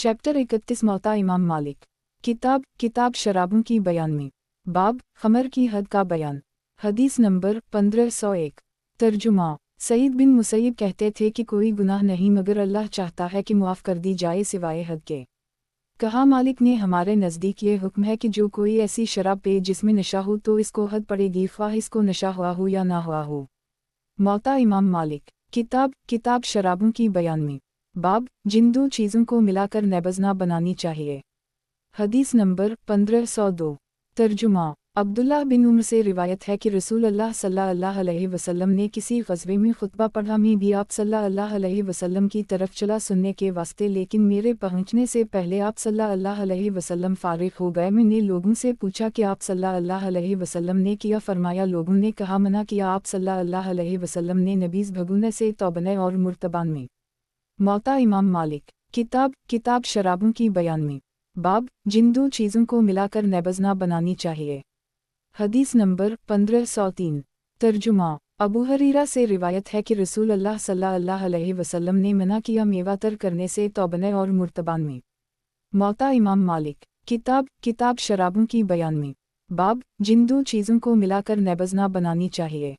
Chapter 31 मौता इमाम मालिक। किताब शराबों की बयान में। बाब खमर की हद का बयान। हदीस नंबर 1501। तर्जुमा। सईद बिन मुसैयब कहते थे कि कोई गुनाह नहीं मगर अल्लाह चाहता है कि मुआफ़ कर दी जाए सिवाय हद के। कहा मालिक ने हमारे नज़दीक ये हुक्म है कि जो कोई ऐसी शराब पे जिसमें नशा हो तो इसको हद पड़ेगी, ख्वाह इसको नशा हुआ हो या ना हुआ हो। मौता इमाम मालिक। किताब शराबों की बयान में। बाब जिन दो चीज़ों को मिलाकर नबज़ ना बनानी चाहिए। हदीस नंबर 1502। तर्जुमा। अब्दुल्लाह बिन उम्र से रिवायत है कि रसूल अल्लाह सल्लल्लाहु अलैहि वसल्लम ने किसी ग़ज़वे में खुतबा पढ़ा, मैं भी आप सल्लल्लाहु अलैहि वसल्लम की तरफ चला सुनने के वास्ते, लेकिन मेरे पहुँचने से पहले आप सल्लल्लाहु अलैहि वसल्लम फ़ारिग़ हो गए। मैंने लोगों से पूछा कि आप सल्लल्लाहु अलैहि वसल्लम ने किया? फरमाया लोगों ने कहा मना किया। आप सल्लल्लाहु अलैहि वसल्लम ने नबीज़ भगुने से तौबने और मुर्तबान में। मौता इमाम मालिक। किताब शराबों की बयान में। बाब जिन दो चीज़ों को मिलाकर नबज़ ना बनानी चाहिए। हदीस नंबर 1503। तर्जुमा। अबू हरीरा से रिवायत है कि रसूल अल्लाह सल्लल्लाहु अलैहि वसल्लम ने मना किया मेवा तर करने से तौबने और मुर्तबान में। मौता इमाम मालिक। किताब शराबों की बयान में। बाब जिन दो चीज़ों को मिलाकर नबज़ ना बनानी चाहिए।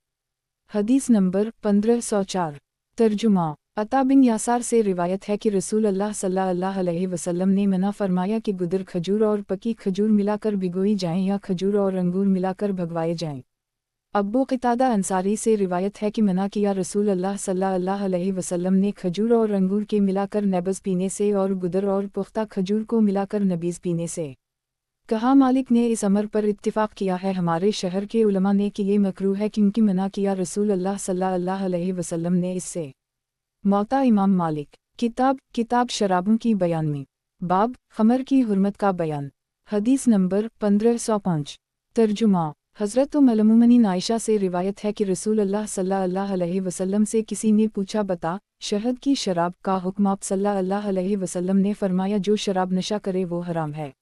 हदीस नंबर 1504। तर्जुमा। अता बिन यासार से रिवायत है कि रसूल अल्लाह सल्लल्लाहु अलैहि वसल्लम ने मना फरमाया कि गुदर खजूर और पकी खजूर मिलाकर भिगोई जाएं या खजूर और अंगूर मिलाकर भगवाए जाएं। अब्बू क़तादा अंसारी से रिवायत है कि मना किया रसूल अल्लाह सल्लल्लाहु अलैहि वसल्लम ने खजूर और अंगूर के मिलाकर नबज़ पीने से और गुदर और पुख्ता खजूर को मिलाकर नबीज़ पीने से। कहा मालिक ने इस अमर पर इत्तिफ़ाक़ किया है हमारे शहर के उलमा ने कि ये मकरूह है क्योंकि मना किया रसूल अल्लाह सल्लल्लाहु अलैहि वसल्लम ने इससे। मौता इमाम मालिक। किताब शराबों की बयान में। बाब खमर की हुर्मत का बयान। हदीस नंबर 1505। तर्जुमा। हज़रत उम्मुल आयशा से रिवायत है कि रसूल अल्लाह सल्लल्लाहु अलैहि वसल्लम से किसी ने पूछा बता शहद की शराब का हुक्म। आप सल्लल्लाहु अलैहि वसल्लम ने फरमाया जो शराब नशा करे वो हराम है।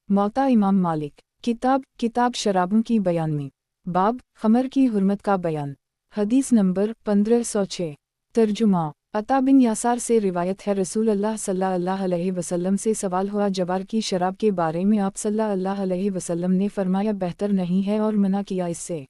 मौता इमाम मालिक। किताब शराबों की बयान में। बाब खमर की हुर्मत का बयान। हदीस नंबर 1506। तर्जुमा। अता बिन यासार से रिवायत है रसूल अल्लाह सल्लल्लाहु अलैहि वसल्लम से सवाल हुआ जवार की शराब के बारे में। आप सल्लल्लाहु अलैहि वसल्लम ने फरमाया बेहतर नहीं है और मना किया इससे।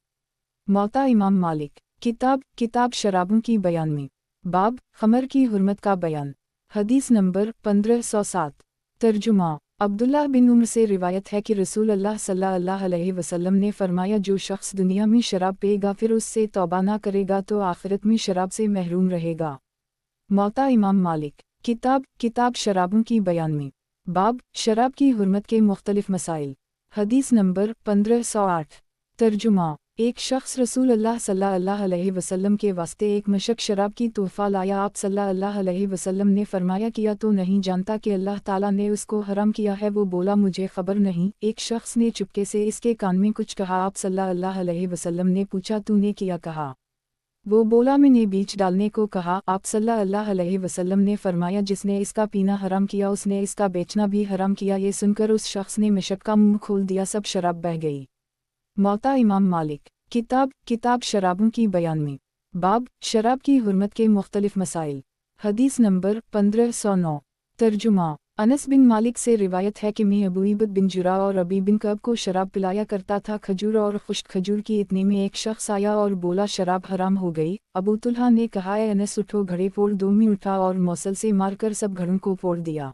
मौता इमाम मालिक। किताब शराबों की बयान में। बाब खमर की हुर्मत का बयान। हदीस नंबर 1507। तर्जुमा। अब्दुल्लाह बिन उम्र से रिवायत है कि रसूल अल्लाह सल्लल्लाहु अलैहि वसल्लम ने फरमाया जो शख्स दुनिया में शराब पिएगा फिर उससे तौबा ना करेगा तो आखिरत में शराब से महरूम रहेगा। मौता इमाम मालिक। किताब शराबों की बयान में। बाब शराब की हुर्मत के मुख्तलिफ मसाइल। हदीस नंबर 1508। तर्जुमा। एक शख्स रसूल अल्लाह सल्लल्लाहु अलैहि वसल्लम के वास्ते एक मशक शराब की तोहफ़ा लाया। आप सल्लल्लाहु अलैहि वसल्लम ने फरमाया किया तो नहीं जानता कि अल्लाह ताला ने उसको हराम किया है? वो बोला मुझे खबर नहीं। एक शख्स ने चुपके से इसके कान में कुछ कहा। आप सल्लल्लाहु अलैहि वसल्लम ने पूछा तूने किया कहा? वो बोला मैंने बीच डालने को कहा। आप सल्लल्लाहु अलैहि वसल्लम ने फरमाया जिसने इसका पीना हराम किया उसने इसका बेचना भी हराम किया। ये सुनकर उस शख्स ने मशक का मुंह खोल दिया, सब शराब बह गई। मौता इमाम मालिक। किताब शराबों की बयान में। बाब शराब की हुर्मत के मुख्तलिफ मसाइल। हदीस नंबर 1509। तर्जुमा। अनस बिन मालिक से रिवायत है कि मैं अबू इबद बिन जुरा और अबी बिन कब को शराब पिलाया करता था। खजूर और खुश्क खजूर की इतने में एक शख्स आया और बोला शराब हराम हो गई। अबू तुल्हा ने कहा ए अनस उठो, घड़े फोड़ दो। मैं उठा और मौसल से मारकर सब घड़ों को फोड़ दिया।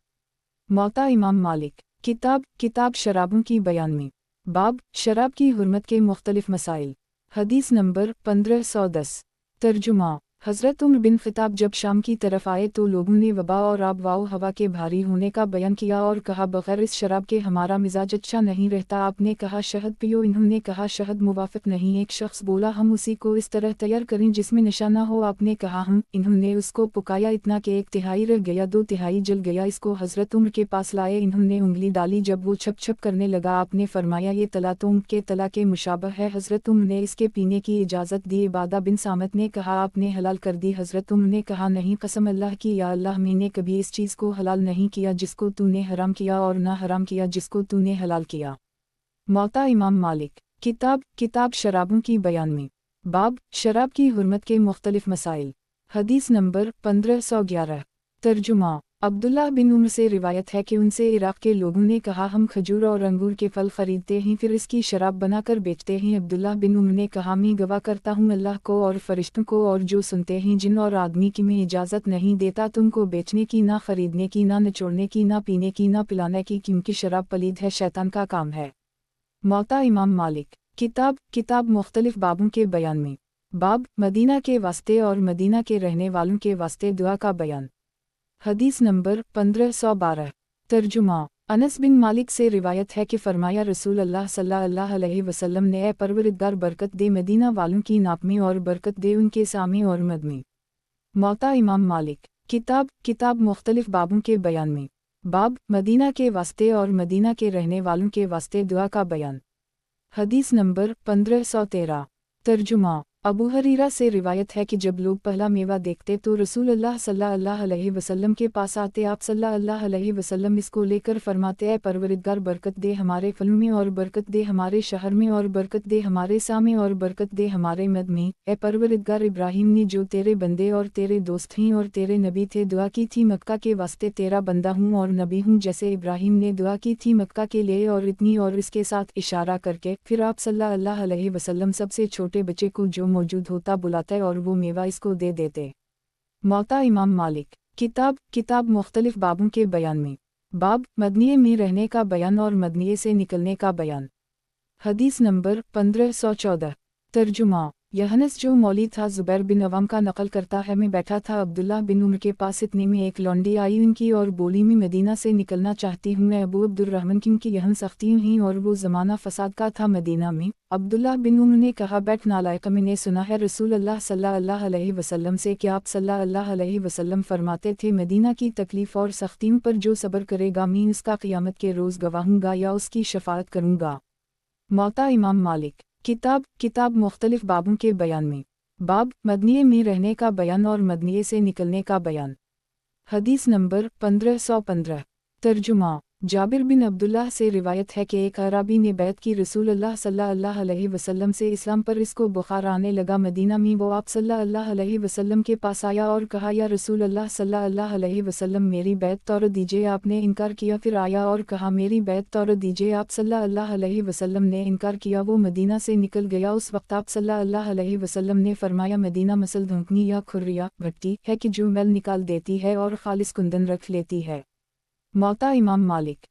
मौता इमाम मालिक। किताब शराबों की बयान में। बाब शराब की हुर्मत के मुख्तलिफ मसाइल। हदीस नंबर 1510। तर्जुमा। हज़रत उमर बिन ख़िताब जब शाम की तरफ आए तो लोगों ने वबा और आब वाओ हवा के भारी होने का बयान किया और कहा बग़ैर इस शराब के हमारा मिजाज अच्छा नहीं रहता। आपने कहा शहद पियो, इन्होंने कहा शहद मुवाफ़िक नहीं। एक शख्स बोला हम उसी को इस तरह तैयार करें जिसमें नशा ना हो। आपने कहा हम। इन्होंने उसको पकाया इतना कि 1/3 रह गया, 2/3 जल गया। इसको हज़रत उमर के पास लाए, इन्होंने उंगली डाली, जब वो छप छप करने लगा आपने फरमाया ये तला तो ऊँट के तला के मुशाबह है। हज़रत उमर ने इसके पीने की इजाज़त दी। इबादा बिन सामत ने कहा आपने हलाल कर दी। हज़रत उमर ने कहा नहीं कसम अल्लाह की या अल्लाह मैंने कभी इस चीज़ को हलाल नहीं किया जिसको तूने हराम किया और ना हराम किया जिसको तूने हलाल किया। मौता इमाम मालिक। किताब शराबों की बयान में। बाब शराब की हुर्मत के मुख्तलिफ मसाइल। हदीस नंबर 1511। तर्जुमा। अब्दुल्लाह बिन उम्र से रिवायत है कि उनसे इराक़ के लोगों ने कहा, हम खजूर और अंगूर के फल खरीदते हैं फिर इसकी शराब बनाकर बेचते हैं। अब्दुल्लाह बिन उम्र ने कहा, मैं गवाह करता हूँ अल्लाह को और फरिश्तों को और जो सुनते हैं जिन और आदमी की मैं इजाज़त नहीं देता तुमको बेचने की, ना खरीदने की, ना निचोड़ने की, ना पीने की, ना पिलाने की, क्योंकि शराब पलीद है, शैतान का काम है। मौता इमाम मालिक। किताब मुख्तलिफ बाबों के बयान में। बाब मदीना के वास्ते और मदीना के रहने वालों के वास्ते दुआ का बयान। हदीस नंबर 1512। तर्जुमा। अनस बिन मालिक से रिवायत है कि फरमाया, रसूल अल्लाह सल्लल्लाहु अलैहि वसल्लम ने, ए परवरदिगार बरकत दे मदीना वालों की नाप में और बरकत दे उनके सामे और मद में। मौता इमाम मालिक। किताब मुख्तलिफ बाबों के बयान में। बाब मदीना के वास्ते और मदीना के रहने वालों के वास्ते दुआ का बयान। हदीस नंबर 1513। तर्जुमा। अबू हरीरा से रिवायत है कि जब लोग पहला मेवा देखते तो रसूल अल्लाह सल्लल्लाहु अलैहि वसल्लम के पास आते, आप सल्लल्लाहु अलैहि वसल्लम इसको लेकर फरमाते, ऐ परवरदिगार बरकत दे हमारे फल में और बरकत दे हमारे शहर में और बरकत दे हमारे सामे और बरकत दे हमारे मद में। ए परवरदिगार, इब्राहिम ने जो तेरे बंदे और तेरे दोस्त हैं और तेरे नबी थे दुआ की थी, मक्का के वास्ते तेरा बंदा हूँ और नबी हूँ, जैसे इब्राहिम ने दुआ की थी मक्का के लिए, और इतनी और इसके साथ इशारा करके फिर आप सल्लल्लाहु अलैहि वसल्लम सबसे छोटे बच्चे को जो मौजूद होता बुलाते और वो मेवा इसको दे देते। मौता इमाम मालिक। किताब मुख्तलिफ बाबों के बयान में। बाब मदनिये में रहने का बयान और मदनिये से निकलने का बयान। हदीस नंबर 1514। तर्जुमा। यहनस जो मौली था ज़ुबैर बिन अवाम का नकल करता है, मैं बैठा था अब्दुल्लाह बिन उम्र के पास, इतने में एक लौंडी आई उनकी और बोली, मैं मदीना से निकलना चाहती हूँ, मैं अबू अब्दुर्रहमान, क्योंकि यहाँ सख्तियाँ हैं और वो ज़माना फसाद का था मदीना में। अब्दुल्लाह बिन उम्र ने कहा, बैठ नालायक, मैंने सुना है रसूल अल्लाह सल्लल्लाहु अलैहि वसल्लम से कि आप सल्लल्लाहु अलैहि वसल्लम फरमाते थे, मदीना की तकलीफ़ और सख्तियों पर जो सब्र करेगा मैं उसका क़यामत के रोज़ गवाहूँगा या उसकी शफ़ाअत करूँगा। मौता इमाम मालिक। किताब मुख्तलिफ बाबों के बयान में। बाब मदनिये में रहने का बयान और मदनिये से निकलने का बयान। हदीस नंबर 1515। तर्जुमा। जाबिर बिन अब्दुल्लाह से रिवायत है कि एक अराबी ने बैत की रसूल अल्लाह सल्लल्लाहु अलैहि वसल्लम से इस्लाम पर, इसको बुखार आने लगा मदीना में, वो आप सल्लल्लाहु अलैहि वसल्लम के पास आया और कहा, या रसूल अल्लाह सल्लल्लाहु अलैहि वसल्लम मेरी बैत तौर दीजिए। आपने इनकार किया, फिर आया और कहा, मेरी बैत तौर दीजिए। आप सल्लल्लाहु अलैहि वसल्लम ने इनकार किया, वो मदीना से निकल गया। उस वक्त आप सल्लल्लाहु अलैहि वसल्लम ने फरमाया, मदीना मसल धुंकनी या खुर्रिया भट्टी है कि जो मैल निकाल देती है और खालिस कुंदन रख लेती है। मौता इमाम मालिक।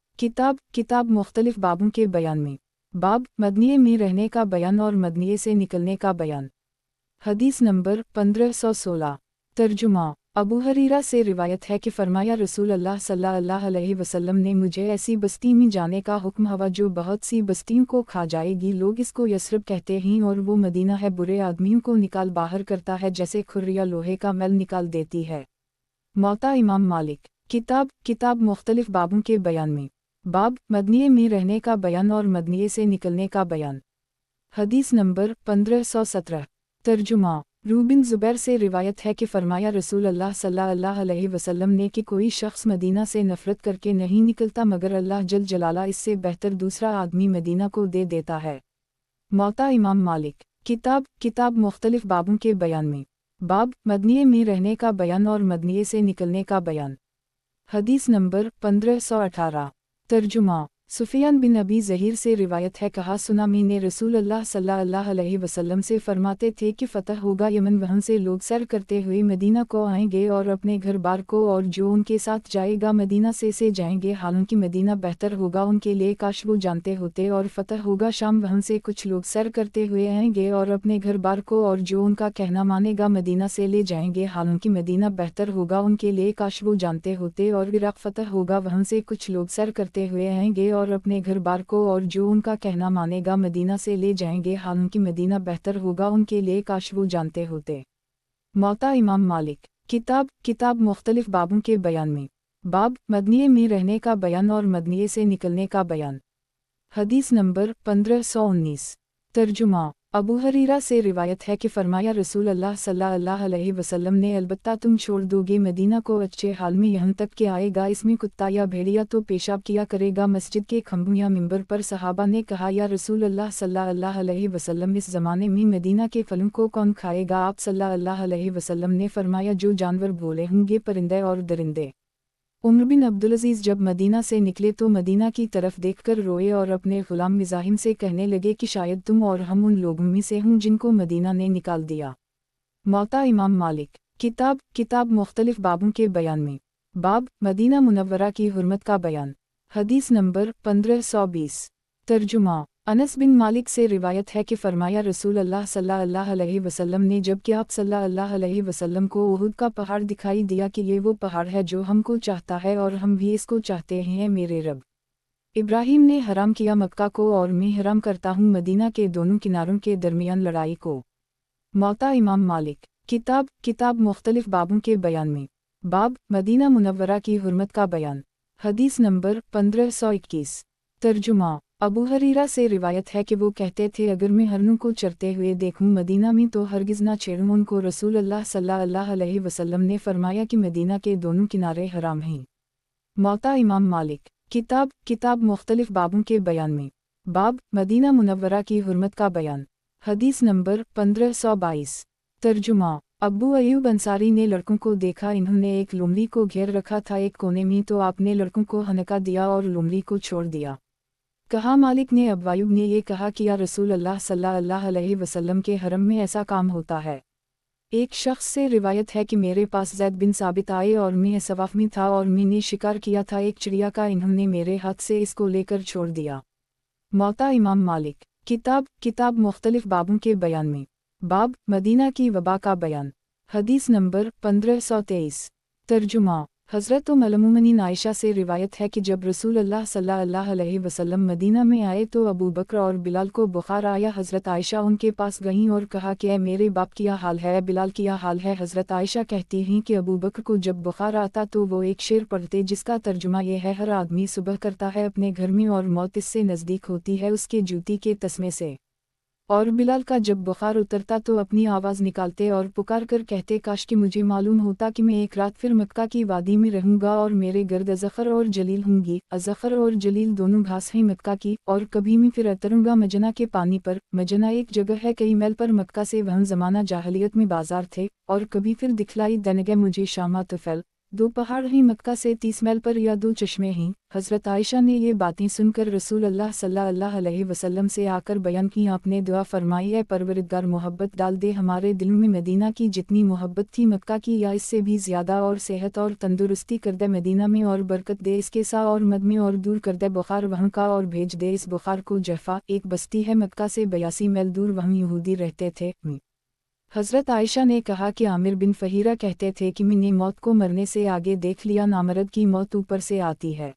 किताब मुख्तलिफ बाबों के बयान में। बाब मदनिये में रहने का बयान और मदनिये से निकलने का बयान। हदीस नंबर 1516। तर्जुमा। अबू हरीरा से रिवायत है कि फरमाया, रसूल अल्लाह सल्लल्लाहु अलैहि वसल्लम ने मुझे ऐसी बस्ती में जाने का हुक्म हवा जो बहुत सी बस्तियों को खा जाएगी, लोग इसको यस्रब कहते हैं और वो मदीना है, बुरे आदमियों को निकाल बाहर करता है जैसे खुर्रिया लोहे का मैल निकाल देती है। मौता इमाम मालिक। किताब मुख्तलिफ बाबों के बयान में। बाब मदनिये में रहने का बयान और मदनिये से निकलने का बयान। हदीस नंबर 1517। तर्जुमा। रूबिन ज़ुबैर से रिवायत है कि फरमाया, रसूल अल्लाह सल्लल्लाहु अलैहि वसल्लम ने कि कोई शख्स मदीना से नफ़रत करके नहीं निकलता मगर अल्लाह जल जलाला इससे बेहतर दूसरा आदमी मदीना को दे देता है। मौता इमाम मालिक। किताब मुख्तलिफ बाबों के बयान में। बाब मदनिये में रहने का बयान और मदनिये से निकलने का बयान। हदीस नंबर 1518। तर्जुमा। सुफियान बिन अबी ज़हीर से रिवायत है, कहा सुना मैंने रसूल अल्लाह सल्लल्लाहु अलैहि वसल्लम से फरमाते थे कि फ़तह होगा यमन, वहाँ से लोग सैर करते हुए मदीना को आएंगे और अपने घर बार को और जो उनके साथ जाएगा मदीना से जाएंगे, हालांकि मदीना बेहतर होगा उनके लिए काश वो जानते होते। और फ़तह होगा शाम, वहाँ से कुछ लोग सैर करते हुए आएंगे और अपने घर बार को और जो उनका कहना मानेगा मदीना से ले जाएंगे, हालांकि मदीना बेहतर होगा उनके लिए काश वो जानते होते। और इराक़ फ़तह होगा, वहाँ से कुछ लोग सैर करते हुए आएंगे और अपने घर बार को और जो उनका कहना मानेगा मदीना से ले जाएंगे, हालांकि मदीना बेहतर होगा उनके लिए काश वो जानते होते। मौता इमाम मालिक। किताब मुख्तलिफ बाबों के बयान में। बाब मदनिये में रहने का बयान और मदनिये से निकलने का बयान। हदीस नंबर 1519। तर्जुमा। अबू हरीरा से रिवायत है कि फरमाया, रसूल अल्लाह सल्लल्लाहु अलैहि वसल्लम ने, अलबत्ता तुम छोड़ दोगे मदीना को अच्छे हाल में यहाँ तक कि आएगा इसमें कुत्ता या भेड़िया तो पेशाब किया करेगा मस्जिद के खंभों या मिंबर पर। सहाबा ने कहा, या रसूल अल्लाह सल्लल्लाहु अलैहि वसल्लम, इस ज़माने में मदीना के फलों को कौन खाएगा? आप सल्लल्लाहु अलैहि वसल्लम ने फरमाया, जो जानवर भोले होंगे, परिंदे और दरिंदे। उमर बिन अब्दुलअजीज जब मदीना से निकले तो मदीना की तरफ देखकर रोए और अपने गुलाम मिज़ाहिम से कहने लगे कि शायद तुम और हम उन लोगों में से हों जिनको मदीना ने निकाल दिया। मौता इमाम मालिक। किताब मुख्तलिफ बाबों के बयान में। बाब मदीना मुनव्वरा की हुर्मत का बयान। हदीस नंबर 1520। तर्जुमा। अनस बिन मालिक से रिवायत है कि फरमाया रसूल अल्लाह सल्लल्लाहु अलैहि वसल्लम ने जब कि आप सल्लल्लाहु अलैहि वसल्लम को उहुद का पहाड़ दिखाई दिया कि ये वो पहाड़ है जो हमको चाहता है और हम भी इसको चाहते हैं मेरे रब इब्राहिम ने हराम किया मक्का को और मैं हराम करता हूँ मदीना के दोनों किनारों के दरमियान लड़ाई को। मौता इमाम मालिक। किताब मुख्तलिफ बाबों के बयान में। बाब मदीना मुनव्वरा की हुर्मत का बयान। हदीस नंबर 1521। तर्जुमा। अबू हरीरा से रिवायत है कि वो कहते थे अगर मैं हरनों को चरते हुए देखूं मदीना में तो हरगिज़ ना छेड़ूं उनको। रसूल अल्लाह सल्लल्लाहु अलैहि वसल्लम ने फरमाया कि मदीना के दोनों किनारे हराम हैं। मौता इमाम मालिक। किताब मुख्तलिफ बाबों के बयान में। बाब मदीना मुनव्वरा की हुर्मत का बयान। हदीस नंबर 1522। तर्जुमा। अब्बू अयूब अंसारी ने लड़कों को देखा इन्होंने एक लोमड़ी को घेर रखा था एक कोने में तो आपने लड़कों को हनका दिया और लोमड़ी को छोड़ दिया। कहा मालिक ने अब्बू अयूब ने ये कहा कि या रसूल अल्लाह सल्लल्लाहु अलैहि वसल्लम के हरम में ऐसा काम होता है। एक शख्स से रिवायत है कि मेरे पास ज़ैद बिन साबित आए और मैं सवाफ में था और मैंने शिकार किया था एक चिड़िया का इन्होंने मेरे हाथ से इसको लेकर छोड़ दिया। मौता इमाम मालिक। किताब मुख्तलिफ बाबों के बयान में। बाब मदीना की वबा का बयान। हदीस नंबर 1523। तर्जुमा। हज़रत उम्मुल आयशा से रिवायत है कि जब रसूल अल्लाह सल्लल्लाहु अलैहि वसल्लम मदीना में आए तो अबू बकर और बिलाल को बुखार आया। हज़रत आयशा उनके पास गईं और कहा कि ऐ मेरे बाप क्या हाल है बिलाल क्या हाल है। हज़रत आयशा कहती हैं कि अबू बकर को जब बुखार आता तो वो एक शेर पढ़ते जिसका तर्जुमा ये है हर आदमी सुबह करता है अपने घर में और मौत इससे नज़दीक होती है उसके जूती के तस्मे से। और बिलाल का जब बुखार उतरता तो अपनी आवाज़ निकालते और पुकार कर कहते काश कि मुझे मालूम होता कि मैं एक रात फिर मक्का की वादी में रहूंगा और मेरे गर्द अज़फ़र और जलील होंगी। अज़फ़र और जलील दोनों घास हैं मक्का की और कभी मैं फिर उतरूंगा मजना के पानी पर। मजना एक जगह है कई मैल पर मक्का से वहाँ ज़माना जाहलियत में बाजार थे और कभी फिर दिखलाई देने मुझे शामा तुफ़ैल दो पहाड़ हैं मक्का से 30 मैल पर या दो चश्मे हैं। हज़रत आयशा ने ये बातें सुनकर रसूल अल्लाह सल्लल्लाहु अलैहि वसल्लम से आकर बयान की आपने दुआ फरमाई है परवरदिगार मोहब्बत डाल दे हमारे दिल में मदीना की जितनी मोहब्बत थी मक्का की या इससे भी ज़्यादा और सेहत और तंदुरुस्ती कर दे मदीना में और बरकत दे इसके सा और मद में और दूर कर दे बुखार वहाँ का और भेज दे इस बुखार को जफ़ा एक बस्ती है मक्का से 82 मैल दूर वहाँ यहूदी रहते थे। हज़रत आयशा ने कहा कि आमिर बिन फ़हीरा कहते थे कि मैंने मौत को मरने से आगे देख लिया नामर्द की मौत ऊपर से आती है।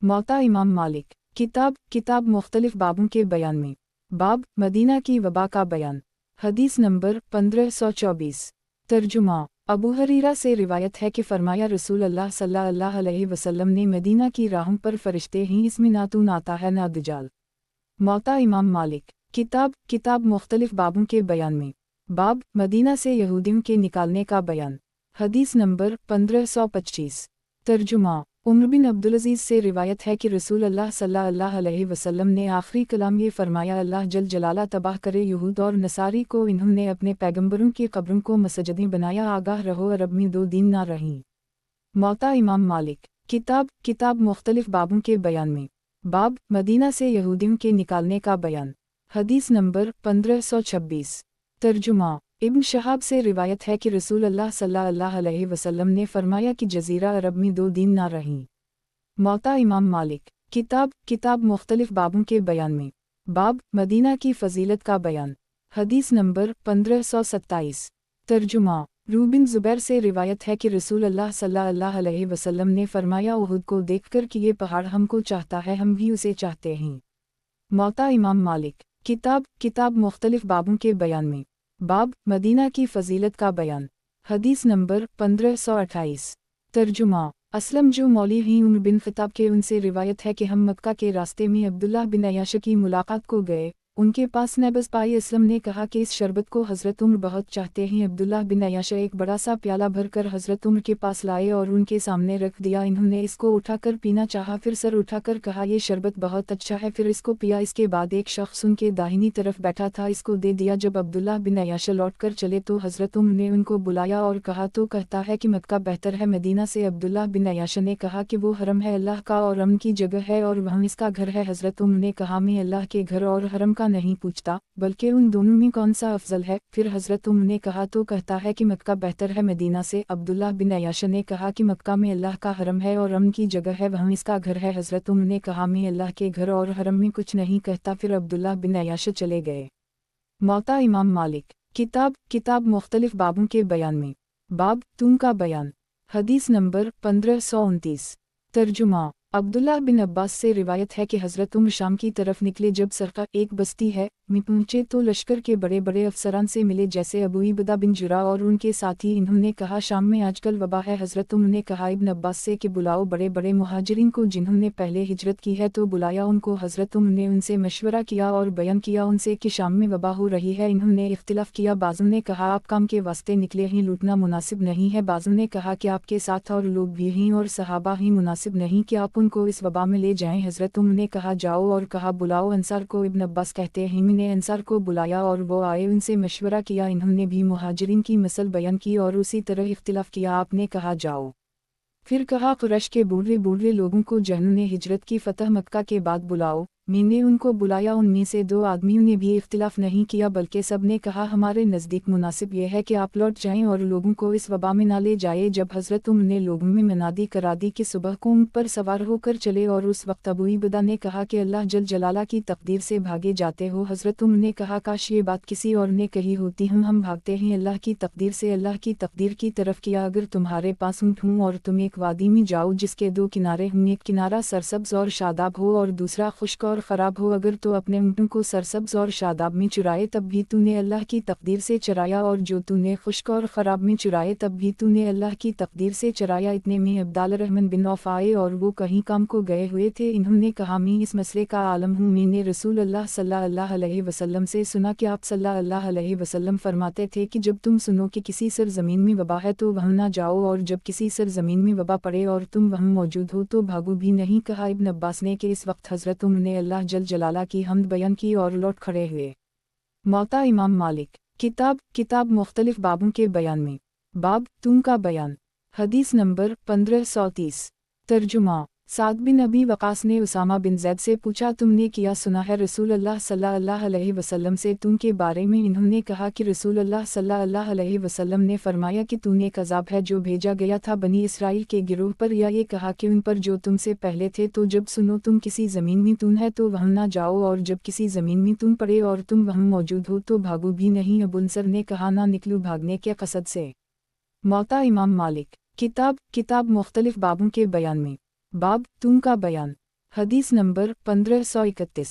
मौता इमाम मालिक। किताब मुख्तलिफ बाबों के बयान में। बाब मदीना की वबा का बयान। हदीस नंबर 1524। तर्जुमा। अबू हरीरा से रिवायत है कि फरमाया रसूल अल्लाह सल्लल्लाहु अलैहि वसल्लम ने मदीना की राहों पर फरिश्ते हैं इसमें ना तून आता है ना दजाल। मौता इमाम मालिक। किताब मुख्तलिफ बाबों के बयान में। बाब मदीना से यहूदियों के निकालने का बयान। हदीस नंबर 1525। तर्जुमा। उमर बिन अब्दुलअजीज से रिवायत है कि रसूल अल्लाह सल्लल्लाहु अलैहि वसल्लम ने आखिरी कलाम ये फरमाया अल्लाह जल जलाला तबाह करे यहूद और नसारी को इन्होंने अपने पैगंबरों की कब्रों को मस्जिदें बनाया आगाह रहो अरब में 2 दिन ना रहीं। मौता इमाम मालिक। किताब मुख्तलिफ बाबों के बयान में। बाब मदीना से यहूदियों के निकालने का बयान। हदीस नंबर 1526। तर्जुमा। इब्न शहाब से रिवायत है कि रसूल अल्लाह सल्लल्लाहु अलैहि वसल्लम ने फरमाया कि जज़ीरा अरब में 2 दिन ना रहीं। मौता इमाम मालिक। किताब मुख्तलिफ बाबों के बयान में। बाब मदीना की फ़जीलत का बयान। हदीस नंबर 1527। तर्जुमा। रूबिन ज़ुबैर से रिवायत है कि रसूल अल्लाह सल्लल्लाहु अलैहि वसल्लम ने फरमाया उहुद को देखकर कि ये पहाड़ हमको चाहता है हम भी उसे चाहते हैं। मौता इमाम मालिक। किताब मुख्तलिफ बाबों के बयान में। बाब मदीना की फ़जीलत का बयान। हदीस नंबर 1528। तर्जुमा। असलम जो मौली हैं उमर बिन ख़त्ताब के उनसे रिवायत है कि हम मक्का के रास्ते में अब्दुल्लाह बिन अयाश की मुलाकात को गए उनके पास नबज़ पाई असलम ने कहा कि इस शरबत को हज़रत उम्र बहुत चाहते हैं। अब्दुल्लाह बिन अय्याश एक बड़ा सा प्याला भरकर हज़रत उम्र के पास लाए और उनके सामने रख दिया। इन्होंने इसको उठाकर पीना चाहा, फिर सर उठाकर कहा ये शरबत बहुत अच्छा है, फिर इसको पिया। इसके बाद एक शख्स उनके दाहिनी तरफ बैठा था, इसको दे दिया। जब अब्दुल्लाह बिन अय्याश लौट कर चले तो हज़रत उम्र ने उनको बुलाया और कहा तो कहता है कि मक्का बेहतर है मदीना से। अब्दुल्लाह बिन अय्याश ने कहा कि वो हरम है अल्लाह का और अमन की जगह है और वहाँ इसका घर है। हज़रत उम्र ने कहा मैं अल्लाह के घर और हरम का नहीं पूछता, बल्कि उन दोनों में कौन सा अफजल है। फिर हज़रत उम्र ने कहा तो कहता है कि मक्का बेहतर है मदीना से। अब्दुल्लाह बिन अय्याश ने कहा कि मक्का में अल्लाह का हरम है और अमन की जगह है, वहाँ इसका घर है। हज़रत उम्र ने कहा मैं अल्लाह के घर और हरम में कुछ नहीं कहता। फिर अब्दुल्लाह बिन अय्याश चले गए। मौता इमाम मालिक। किताब मुख्तलिफ बाबों के बयान में। बाब तुम का बयान। हदीस नंबर 1529। तर्जुमा। अब्दुल्लाह बिन अब्बास से रिवायत है कि हज़रत उम्र शाम की तरफ निकले। जब सरका एक बस्ती है में पहुँचे तो लश्कर के बड़े बड़े अफसरान से मिले, जैसे अबू इबदा बिन जुरा और उनके साथी। इन्होंने कहा शाम में आजकल वबा है। हज़रत उम्र ने कहा इब्न अब्बास से कि बुलाओ बड़े बड़े मुहाजिरीन को जिन्होंने पहले हिजरत की है। तो बुलाया उनको। हज़रत उम्र ने उनसे मशवरा किया और बयान किया उनसे कि शाम में वबा हो रही है। इन्होंने इख्तिलाफ किया। बाज़ों ने कहा आप काम के वास्ते निकले ही लूटना मुनासिब नहीं है। बाज़ों ने कहा कि आपके साथ और लोग भी हैं और सहाबा ही मुनासिब नहीं कि आप उनको इस वबा में ले जाएं। हज़रत उम्र ने कहा जाओ और कहा बुलाओ अंसार को। इब्न अब्बास कहते हैं मैंने अंसार को बुलाया और वो आए, उनसे मशवरा किया। इन्होंने भी मुहाजिरीन की मसल बयान की और उसी तरह इख्तिलाफ किया। आपने कहा जाओ। फिर कहा कुरैश के बूढ़े बूढ़े लोगों को जिन्होंने हिजरत की फतह मक्का के बाद बुलाओ। मैंने उनको बुलाया। उनमें से दो आदमियों ने भी इख्तिलाफ नहीं किया, बल्कि सब ने कहा हमारे नज़दीक मुनासिब यह है कि आप लौट जाएं और लोगों को इस वबा में ना ले जाए। जब हज़रत उम्र ने लोगों में मनादी करा दी कि सुबह को ऊँट पर सवार होकर चले, और उस वक्त अबू इबदा ने कहा कि अल्लाह जल जलाला की तकदीर से भागे जाते हो। हज़रत उम्र ने कहा काश ये बात किसी और ने कही होती। हम भागते हैं अल्लाह की तकदीर से, अल्लाह की तकदीर की तरफ किया। अगर तुम्हारे पास ऊँट हूँ और तुम एक वादी में जाओ जिसके दो किनारे हों, एक किनारा सरसब्ज और शादाब हो और दूसरा खुश्क और ख़राब हो, अगर तो अपने ऊँटों को सरसब्ज और शादाब में चुराए तब भी तूने अल्लाह की तकदीर से चराया, और जो तूने खुश्क और ख़राब में चुराए तब भी तूने अल्लाह की तकदीर से चराया। इतने में अब्दुल्लाह बिन औफ आए और वो कहीं काम को गए हुए थे। इन्होंने कहा मैं इस मसले का आलम हूँ। मैंने रसूल अल्लाह सल्लल्लाहु अलैहि वसल्लम से सुना कि आप सल्लल्लाहु अलैहि वसल्लम फरमाते थे कि जब तुम सुनो कि किसी सरजमीन में वबा है तो वहाँ ना जाओ, और जब किसी सरजमीन में वबा पड़े और तुम वहाँ मौजूद हो तो भागो भी नहीं। कहा इब्न अब्बास ने कि इस वक्त हज़रत उम्र ने अल्लाह जल जलाला की हम्द बयान की और लौट खड़े हुए। मौता इमाम मालिक। किताब मुख्तलिफ बाबों के बयान में। बाब तुम का बयान। हदीस नंबर 1530। तर्जुमा। साद बिन अबी वक़ास ने उसामा बिन ज़ैद से पूछा तुमने क्या सुना है रसूल अल्लाह सल्लल्लाहु अलैहि वसल्लम से तुम के बारे में? इन्होंने कहा कि रसूल अल्लाह सल्लल्लाहु अलैहि वसल्लम ने फरमाया कि तूने एक अज़ाब है जो भेजा गया था बनी इसराइल के गिरोह पर, या ये कहा कि उन पर जो तुमसे पहले थे। तो जब सुनो तुम किसी ज़मीन में तुम है तो वहाँ ना जाओ, और जब किसी ज़मीन में तुम पड़े और तुम वहाँ मौजूद हो तो भागो भी नहीं। अबुलसर ने कहा ना निकलूँ भागने के कसद से। मौता इमाम मालिक। किताब मुख्तलिफ बाबों के बयान में। बाब तुम का बयान। हदीस नंबर 1531।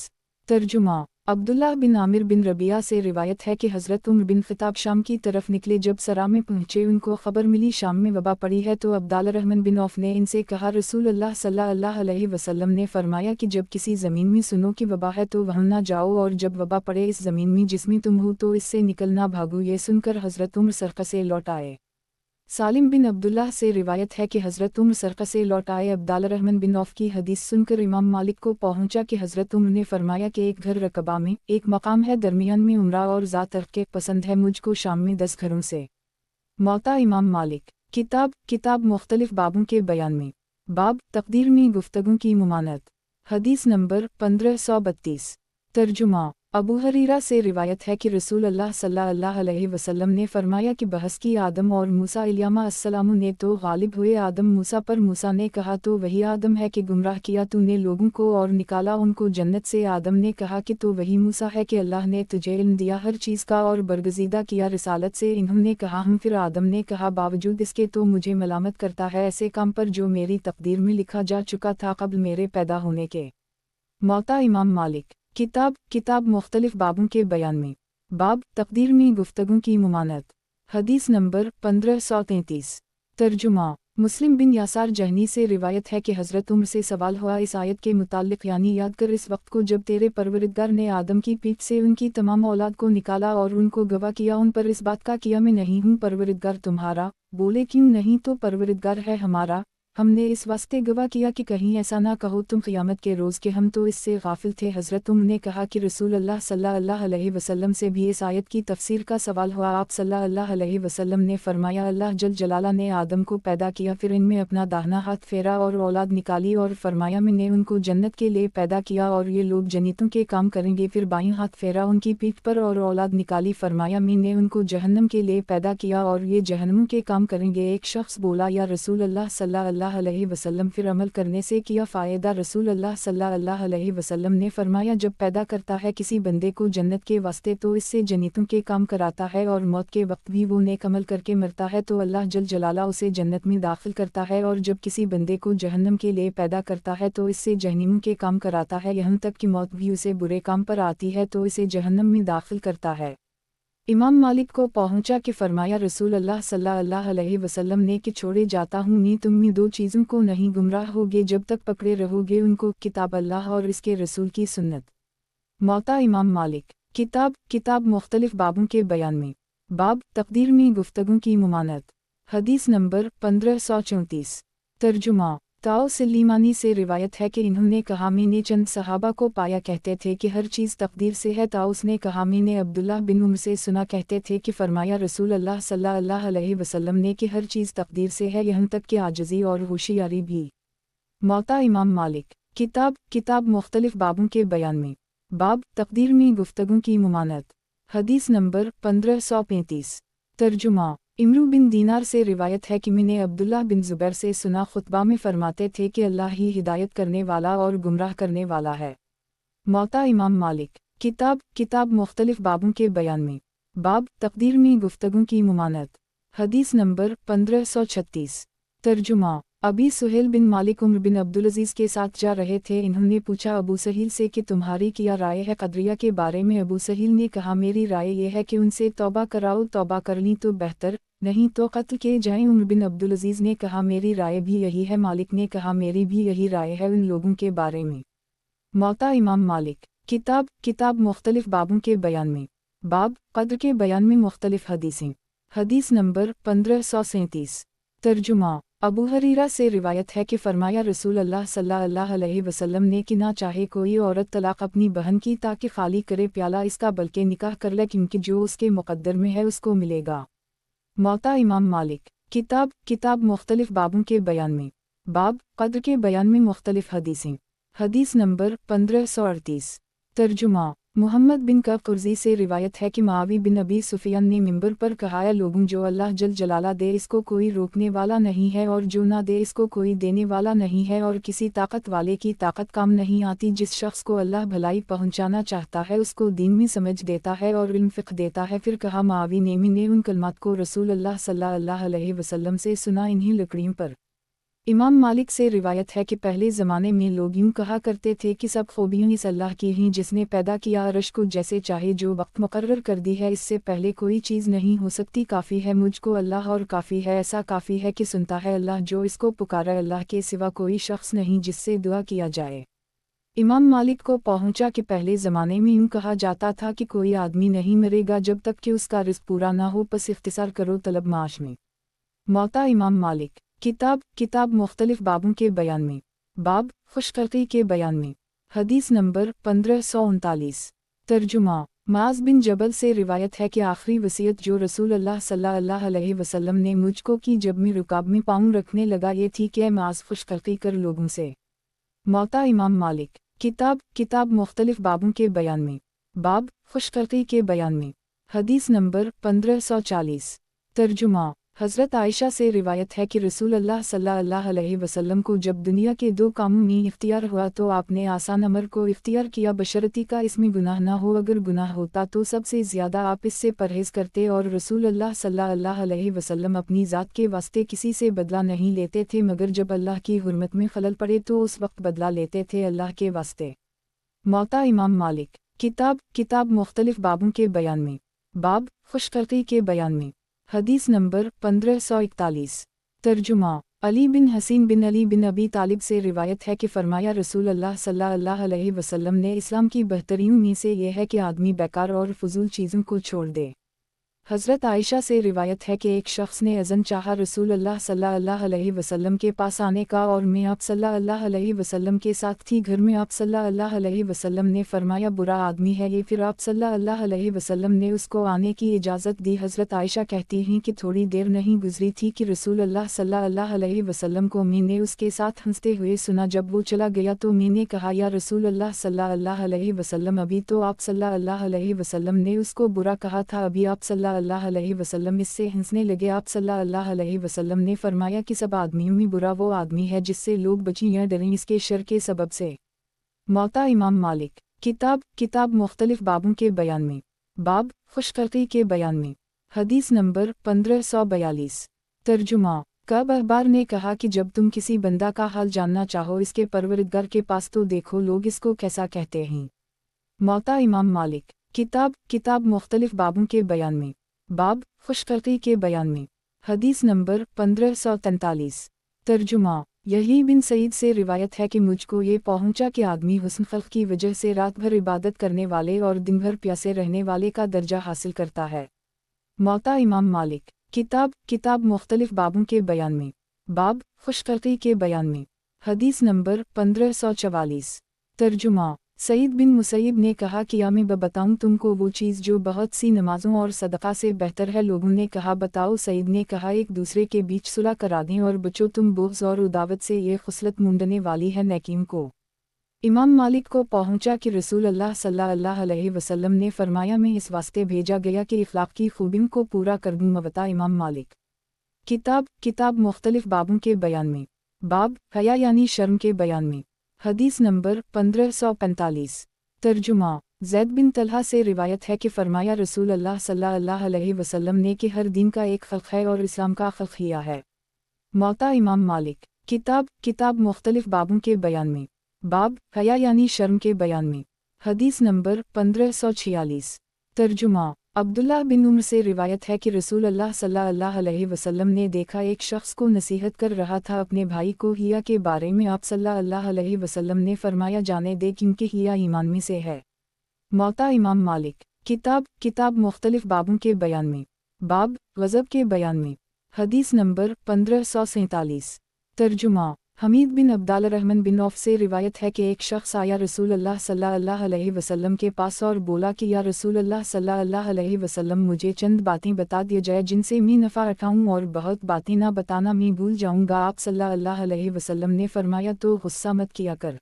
तर्जुमा। अब्दुल्लाह बिन आमिर बिन रबिया से रिवायत है कि हज़रत उम्र बिन ख़िताब शाम की तरफ निकले। जब सरा में पहुँचे उनको ख़बर मिली शाम में वबा पड़ी है, तो अब्दुल्लाह बिन औफ ने इनसे कहा रसूल अल्लाह सल्लल्लाहु अलैहि वसल्लम ने फरमाया कि जब किसी ज़मीन में सुनो कि वबा है तो वहाँ ना जाओ, और जब वबा पड़े इस ज़मीन में जिसमें तुम हो तो इससे निकलना भागो। ये सुनकर हज़रत उम्र सरक़ा से लौट आए। सालिम बिन अब्दुल्लाह से रिवायत है कि हज़रत उम्र सरक़ा से लौट आए। अब्दुल्लाह बिन औफ की हदीस सुनकर इमाम मालिक को पहुंचा कि हज़रत उम्र ने फरमाया कि एक घर रकबा में एक मकाम है, दरमियान में उम्रा और ज़ात के पसंद है मुझको शाम में 10 घरों से। मौता इमाम मालिक। किताब मुख्तलिफ बाबों के बयान में। बाब तकदीर में गुफ्तगू की मुमानत। हदीस नंबर 1532। तर्जुमा। अबू हरीरा से रिवायत है कि रसूल अल्लाह सल्लल्लाहु अलैहि वसल्लम ने फरमाया कि बहस की आदम और मूसा इल्यामा अस्सलामु ने तो गालिब हुए आदम मूसा पर। मूसा ने कहा तो वही आदम है कि गुमराह किया तूने लोगों को और निकाला उनको जन्नत से। आदम ने कहा कि तो वही मूसा है कि अल्लाह ने तुझे इल्म दिया हर चीज़ का और बरगज़ीदा किया रिसालत से। इन्होंने कहा हम। फिर आदम ने कहा बावजूद इसके तो मुझे मलामत करता है ऐसे काम पर जो मेरी तकदीर में लिखा जा चुका था कब्ल मेरे पैदा होने के। मौता इमाम मालिक। किताब मुख्तलिफ बाबों के बयान में। बाब तकदीर में गुफ्तगू की मुमानत। हदीस नंबर 1533। तर्जुमा। मुस्लिम बिन यासार जहनी से रिवायत है कि हज़रत उम्र से सवाल हुआ इस आयत के मुताल्लिक़, यानी याद कर इस वक्त को जब तेरे परवरिदगार ने आदम की पीठ से उनकी तमाम औलाद को निकाला और उनको गवाह किया उन पर इस बात का किया मैं नहीं हूँ परवरिदगार तुम्हारा। बोले क्यों नहीं, तो परवरिदगार है हमारा, हमने इस वास्ते गवाह किया कि कहीं ऐसा ना कहो तुम क़यामत के रोज़ के हम तो इससे गाफिल थे। हज़रत उम्र ने कहा कि रसूल अल्लाह सल्लल्लाहु अलैहि वसल्लम से भी इस आयत की तफसीर का सवाल हुआ। आप सल्लल्लाहु अलैहि वसल्लम ने फरमाया, अल्लाह जल जलाला ने आदम को पैदा किया, फिर इनमें अपना दाहिना हाथ फेरा और औलाद निकाली और फरमाया मैंने उनको जन्नत के लिए पैदा किया और ये लोग जन्नतों के काम करेंगे। फिर बाईं हाथ फेरा उनकी पीठ पर और औलाद निकाली, फरमाया मैंने उनको जहन्नम के लिए पैदा किया और ये जहन्नम के काम करेंगे। एक शख्स बोला, या रसूल अल्लाह सल्लल्लाहु अलैहि वसल्लम फिर अमल करने से क्या फ़ायदा? रसूल अल्लाह सल्लल्लाहु अलैहि वसल्लम ने फरमाया, जब पैदा करता है किसी बंदे को जन्नत के वास्ते तो इससे जन्नतों के काम कराता है और मौत के वक्त भी वो नेक अमल करके मरता है तो अल्लाह जल जलाला उसे जन्नत में दाखिल करता है, और जब किसी बंदे को जहन्नम के लिए पैदा करता है तो इससे जहन्नम के काम कराता है, यहाँ तक कि मौत भी उसे बुरे काम पर आती है तो इसे जहन्नम में दाखिल करता है। इमाम मालिक को पहुंचा कि फरमाया रसूल अल्लाह सल्लल्लाहु अलैहि वसल्लम ने कि छोड़े जाता हूँ नहीं, तुम में दो चीज़ों को नहीं गुमराह होगे जब तक पकड़े रहोगे उनको, किताब अल्लाह और इसके रसूल की सुन्नत। मौता इमाम मालिक। किताब मुख्तलिफ बाबों के बयान में। बाब तकदीर में गुफ्तगू की मुमानत। हदीस नंबर 1534। तर्जुमा। ताओ सलीमानी से रिवायत है कि इन्होंने कहा मैंने चंद सहाबा को पाया कहते थे कि हर चीज़ तकदीर से है। ताउस ने कहा मैंने अब्दुल्लाह बिन उम्र से सुना कहते थे कि फरमाया रसूल अल्लाह सल्लल्लाहु अलैहि वसल्लम ने कि हर चीज़ तकदीर से है, यहाँ तक कि आजिज़ी और होशियारी भी। मौता इमाम मालिक। किताब मुख्तलिफ बाबों के बयान में। बाब तकदीर में गुफ्तगू की मुमानत। हदीस नंबर 1535। तर्जुमा। इमरू बिन दीनार से रिवायत है कि मैंने अब्दुल्लाह बिन ज़ुबैर से सुना खुतबा में फरमाते थे कि अल्लाह ही हिदायत करने वाला और गुमराह करने वाला है। मौता इमाम मालिक। किताब मुख्तलिफ बाबों के बयान में। बाब तकदीर में गुफ्तगू की मुमानत। हदीस नंबर 1536। तर्जुमा। अबी सुहेल बिन मालिक उम्र बिन अब्दुल अजीज़ के साथ जा रहे थे, इन्होंने पूछा अबू सहील से कि तुम्हारी क्या राय है कदरिया के बारे में? अबू सहील ने कहा मेरी राय यह है कि उनसे तौबा कराओ, तौबा कर ली तो बेहतर, नहीं तो कत्ल किए जाएं। उम्र बिन अब्दुल अजीज़ ने कहा मेरी राय भी यही है। मालिक ने कहा मेरी भी यही राय है उन लोगों के बारे में। मौता इमाम मालिक। किताब मुख्तलिफ बाबों के बयान में। बाब कद्र के बयान में मुख्तलिफ हदीसें। हदीस नंबर 1537। तर्जुमा। अबू हरीरा से रिवायत है कि फरमाया रसूल अल्लाह सल्लल्लाहु अलैहि वसल्लम ने कि ना चाहे कोई औरत तलाक अपनी बहन की ताकि खाली करे प्याला इसका, बल्कि निकाह कर ले, क्योंकि जो उसके मुकद्दर में है उसको मिलेगा। मौता इमाम मालिक। किताब मुख्तलिफ बाबों के बयान में। बाब कद्र के बयान में मुख्तलिफ हदीसें। हदीस नंबर 1538। तर्जुमा। मुहम्मद बिन कब कुर्जी से रिवायत है कि मावी बिन अबी सुफियान ने मिंबर पर कहा, लोगों जो अल्लाह जल जलाला दे इसको कोई रोकने वाला नहीं है और जो ना दे इसको कोई देने वाला नहीं है, और किसी ताकत वाले की ताकत काम नहीं आती। जिस शख्स को अल्लाह भलाई पहुंचाना चाहता है उसको दीन में समझ देता है और इल्म फ़िक़्ह देता है। फिर कहा मावी ने मैंने उन कलमात को रसूल अल्लाह सल्लल्लाहु अलैहि वसल्लम से सुना इन्हीं लकड़ियों पर। इमाम मालिक से रिवायत है कि पहले ज़माने में लोग यूँ कहा करते थे कि सब खूबियाँ इस अल्लाह की हैं जिसने पैदा किया अर्श को जैसे चाहे जो वक्त मुकर्रर कर दी है, इससे पहले कोई चीज़ नहीं हो सकती। काफ़ी है मुझको अल्लाह और काफ़ी है ऐसा काफ़ी है कि सुनता है अल्लाह जो इसको पुकारा, अल्लाह के सिवा कोई शख्स नहीं जिससे दुआ किया जाए। इमाम मालिक को पहुँचा कि पहले ज़माने में यूँ कहा जाता था कि कोई आदमी नहीं मरेगा जब तक कि उसका रिज़्क़ पूरा ना हो, बस इख्तिसार करो तलब माश में। मौता इमाम मालिक। किताब मुख्तलिफ बाबों के बयान में। बाब खुशखल्क़ी के बयान में। हदीस नंबर 1539। तर्जुमा। माज़ बिन जबल से रिवायत है कि आखिरी वसीयत जो रसूल अल्लाह सल्लल्लाहु अलैहि वसल्लम ने मुझको की जब मैं रुकाब में पाँव रखने लगा ये थी कि माज़ खुशखल्क़ी कर लोगों से। मौता इमाम मालिक। किताब मुख्तलिफ बाबों के बयान में। बाब खुशखल्क़ी के बयान में। हदीस नंबर 1540। तर्जुमा। हज़रत आयशा से रिवायत है कि रसूल अल्लाह सल्लल्लाहु अलैहि वसल्लम को जब दुनिया के दो कामों में इख्तियार हुआ तो आपने आसान अमर को इख्तियार किया, बशर्ती का इसमें गुनाह ना हो। अगर गुनाह होता तो सबसे ज़्यादा आप इससे परहेज़ करते, और रसूल अल्लाह सल्लल्लाहु अलैहि वसल्लम अपनी ज़ात के वास्ते किसी से बदला नहीं लेते थे, मगर जब अल्लाह की हुर्मत में खलल पड़े तो उस वक्त बदला लेते थे अल्लाह के वास्ते। मौता इमाम मालिक। किताब मुख्तलिफ बाबों के बयान में। बाब खुशखल्क़ी के बयान में। हदीस नंबर 1541। तर्जुमा। अली बिन हसीन बिन अली बिन अबी तालिब से रिवायत है कि फरमाया रसूल अल्लाह सल्लल्लाहु अलैहि वसल्लम ने इस्लाम की बेहतरीन में से यह है कि आदमी बेकार और फजूल चीज़ों को छोड़ दे। हज़रत आयशा से रिवायत है कि एक शख्स ने अज़न चाहा रसूल अल्लाह सल्लल्लाहु अलैहि वसल्लम के पास आने का और मैं आप सल्लल्लाहु अलैहि वसल्लम के साथ थी घर में। आप सल्लल्लाहु अलैहि वसल्लम ने फरमाया बुरा आदमी है ये। फिर आप सल्लल्लाहु अलैहि वसल्लम ने उसको आने की इजाज़त दी। हज़रत आयशा कहती हैं कि थोड़ी देर नहीं गुजरी थी कि रसूल अल्लाह सल्लल्लाहु अलैहि वसल्लम को मैंने उसके साथ हंसते हुए सुना। जब वो चला गया तो मैंने कहा या रसूल अल्लाह सल्लल्लाहु अलैहि वसल्लम अभी तो आप सल्लल्लाहु अलैहि वसल्लम ने उसको बुरा कहा था, अभी आप सल्लल्लाहु अलैहि वसल्लम इससे हंसने लगे। आप सल्लल्लाहु अलैहि वसल्लम ने फरमाया कि सब आदमियों में बुरा वो आदमी है जिससे लोग बचें या डरें इसके शर के सबब से। मौता इमाम मालिक। किताब मुख्तलिफ बाबों के बयान में। बाब खुशखल्की के बयान में। हदीस नंबर 1542। तर्जुमा। कब अखबार ने कहा कि जब तुम किसी बंदा का हाल जानना चाहो इसके परवरदिगार के पास तो देखो लोग इसको कैसा कहते हैं। मौता इमाम मालिक। किताब मुख्तलिफ बाबों के बयान में। बाब खुशखल्की के बयान में। हदीस नंबर 1543। तर्जुमा। यही बिन सईद से रिवायत है कि मुझको ये पहुंचा कि आदमी हुस्न खल्क की वजह से रात भर इबादत करने वाले और दिन भर प्यासे रहने वाले का दर्जा हासिल करता है। मौता इमाम मालिक। किताब मुख्तलिफ बाबों के बयान में। बाब खुशखल्की के बयान में। हदीस नंबर 1544। तर्जुमा। सईद बिन मुसैयब ने कहा कि या मैं बताऊं तुमको वो चीज़ जो बहुत सी नमाजों और सदक़ा से बेहतर है। लोगों ने कहा बताओ। सईद ने कहा एक दूसरे के बीच सुलह करा दें और बचो तुम बुग़्ज़ और उदावत से। ये खुसलत मूंदने वाली है नेकीम को। इमाम मालिक को पहुंचा कि रसूल अल्लाह सल्लल्लाहु अलैहि वसल्लम ने फरमाया मैं इस वास्ते भेजा गया कि इख़लाक़ की खूबियों को पूरा कर दूं। मवता इमाम मालिक। किताब मुख्तलिफ बाबों के बयान में। बाब हया यानी शर्म के बयान में। हदीस नंबर 1545। तर्जुमा। ज़ैद बिन तलहा से रिवायत है कि फरमाया रसूल अल्लाह सल्लल्लाहु अलैहि वसल्लम ने कि हर दिन का एक खल्क़ है और इस्लाम का खल्क़ हिया है। मौता इमाम मालिक। किताब मुख्तलिफ बाबों के बयान में। बाब हया यानी शर्म के बयान में। हदीस नंबर 1546। तर्जुमा। अब्दुल्लाह बिन उम्र से रिवायत है कि रसूल अल्लाह सल्लल्लाहु अलैहि वसल्लम ने देखा एक शख्स को नसीहत कर रहा था अपने भाई को हिया के बारे में। आप सल्लल्लाहु अलैहि वसल्लम ने फरमाया जाने दे क्योंकि हिया ईमान में से है। मौता इमाम मालिक। किताब मुख्तलिफ बाबों के बयान में। बाब गज़ब के बयान में। हदीस नंबर 1547। तर्जुमा। हमीद बिन अब्दाल रहमान बिन औफ से रिवायत है कि एक शख्स आया रसूल अल्लाह सल्लल्लाहु अलैहि वसल्लम के पास और बोला कि या रसूल अल्लाह सल्लल्लाहु अलैहि वसल्लम मुझे चंद बातें बता दिया जाए जिनसे मैं नफ़ा उठाऊं और बहुत बातें ना बताना मैं भूल जाऊंगा। आप सल्लल्लाहु अलैहि वसल्लम ने फरमाया तो गुस्सा मत किया कर।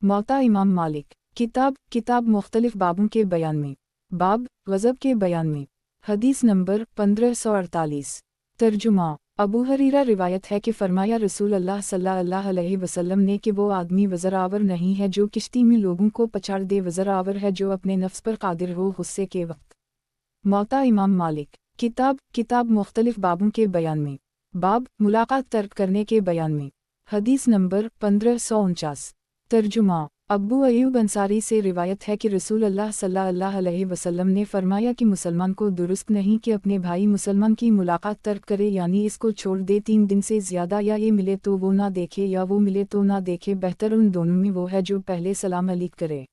मौता इमाम मालिक। किताब मुख्तलिफ बाबों के बयान में। बाब गज़ब के बयान में। हदीस नंबर 1548। तर्जुमा। अबू हरीरा रिवायत है कि फरमाया रसूल अल्लाह सल्लल्लाहु अलैहि वसल्लम ने कि वो आदमी वज़रावर नहीं है जो किश्ती में लोगों को पछाड़ दे, वज़रावर है जो अपने नफ्स पर कादिर हो गुस्से के वक्त। मौता इमाम मालिक। किताब मुख्तलिफ बाबों के बयान में। बाब मुलाकात तर्क करने के बयान में। हदीस नंबर 1549। तर्जुमा। अब्बू अयूब अंसारी से रिवायत है कि रसूल अल्लाह सल्लल्लाहु अलैहि वसल्लम ने फरमाया कि मुसलमान को दुरुस्त नहीं कि अपने भाई मुसलमान की मुलाकात तर्क करे, यानी इसको छोड़ दे 3 दिन से ज़्यादा। या ये मिले तो वो ना देखे या वो मिले तो ना देखे, बेहतर उन दोनों में वो है जो पहले सलाम अलैक करे।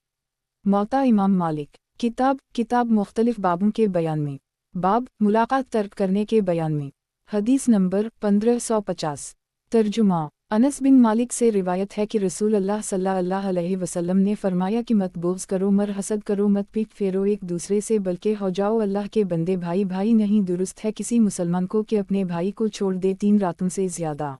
मौता इमाम मालिक। किताब मुख्तलिफ बाबों के बयान में। बाब मुलाकात तर्क करने के बयान में। हदीस नंबर 1550। तर्जुमा। अनस बिन मालिक से रिवायत है कि रसूल अल्लाह सल्लल्लाहु अलैहि वसल्लम ने फरमाया कि मत बुग़्ज़ करो, मर हसद करो, मत पीठ फेरो एक दूसरे से, बल्कि हो जाओ अल्लाह के बंदे। भाई भाई नहीं दुरुस्त है किसी मुसलमान को कि अपने भाई को छोड़ दे 3 रातों से ज़्यादा।